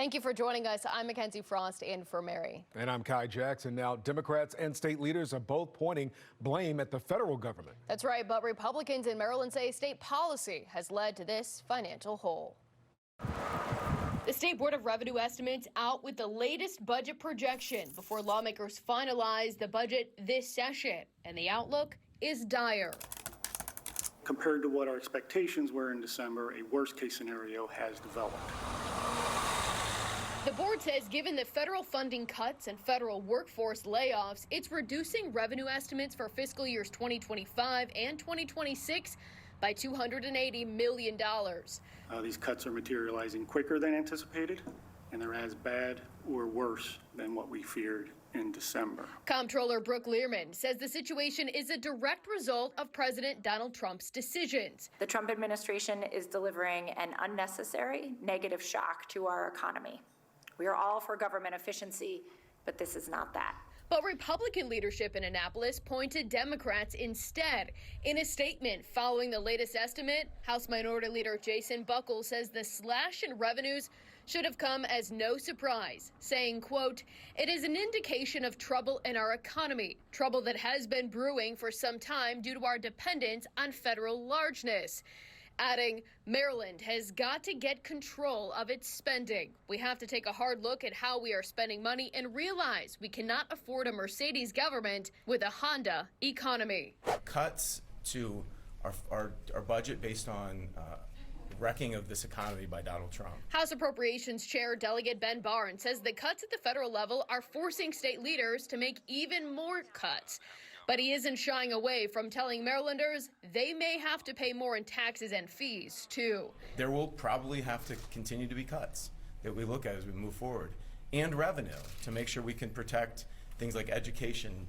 Thank you for joining us. I'm Mackenzie Frost in for Mary. And I'm Kai Jackson. Now, Democrats and state leaders are both pointing blame at the federal government. That's right, but Republicans in Maryland say state policy has led to this financial hole. The State Board of Revenue estimates out with the latest budget projection before lawmakers finalize the budget this session, and the outlook is dire. Compared to what our expectations were in December, a worst-case scenario has developed. The board says given the federal funding cuts and federal workforce layoffs, it's reducing revenue estimates for fiscal years 2025 and 2026 by $280 million. These cuts are materializing quicker than anticipated, and they're as bad or worse than what we feared in December. Comptroller Brooke Rehreman says the situation is a direct result of President Donald Trump's decisions. The Trump administration is delivering an unnecessary negative shock to our economy. We are all for government efficiency, but this is not that. But Republican leadership in Annapolis pointed Democrats instead. In a statement following the latest estimate, House Minority Leader Jason Buckles says the slash in revenues should have come as no surprise, saying, quote, "It is an indication of trouble in our economy, trouble that has been brewing for some time due to our dependence on federal largeness." Adding, Maryland has got to get control of its spending. We have to take a hard look at how we are spending money and realize we cannot afford a Mercedes government with a Honda economy. Cuts to our budget based on wrecking of this economy by Donald Trump. House Appropriations Chair Delegate Ben Barnes says the cuts at the federal level are forcing state leaders to make even more cuts. But he isn't shying away from telling Marylanders they may have to pay more in taxes and fees, too. There will probably have to continue to be cuts that we look at as we move forward, and revenue to make sure we can protect things like education,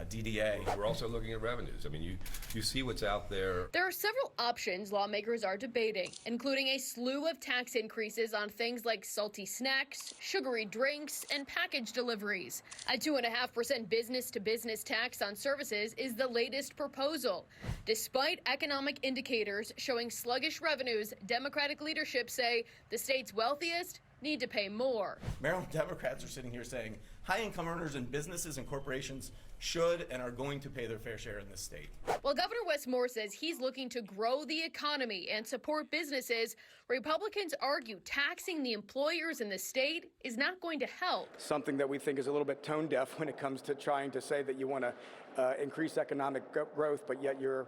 DDA. We're also looking at revenues. I mean, you see what's out there. There are several options lawmakers are debating, including a slew of tax increases on things like salty snacks, sugary drinks, and package deliveries. A 2.5% business-to-business tax on services is the latest proposal. Despite economic indicators showing sluggish revenues, Democratic leadership say the state's wealthiest need to pay more. Maryland Democrats are sitting here saying high-income earners and businesses and corporations should and are going to pay their fair share in this state. While Governor Wes Moore says he's looking to grow the economy and support businesses, Republicans argue taxing the employers in the state is not going to help. Something that we think is a little bit tone deaf when it comes to trying to say that you want to increase economic growth, but yet you're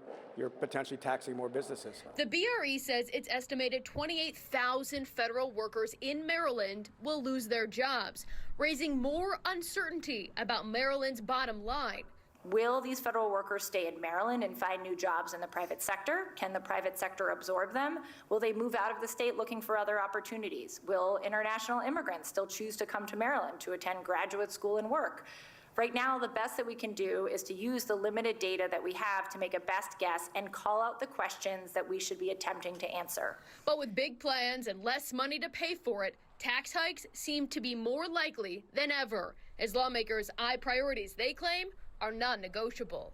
potentially taxing more businesses. The BRE says its estimated 28,000 federal workers in Maryland will lose their jobs, raising more uncertainty about Maryland's bottom line. Will these federal workers stay in Maryland and find new jobs in the private sector? Can the private sector absorb them? Will they move out of the state looking for other opportunities? Will international immigrants still choose to come to Maryland to attend graduate school and work? Right now, the best that we can do is to use the limited data that we have to make a best guess and call out the questions that we should be attempting to answer. But with big plans and less money to pay for it, tax hikes seem to be more likely than ever, as lawmakers' eye priorities, they claim, are non-negotiable.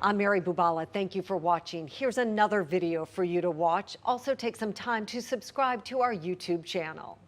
I'm Mary Bubala. Thank you for watching. Here's another video for you to watch. Also take some time to subscribe to our YouTube channel.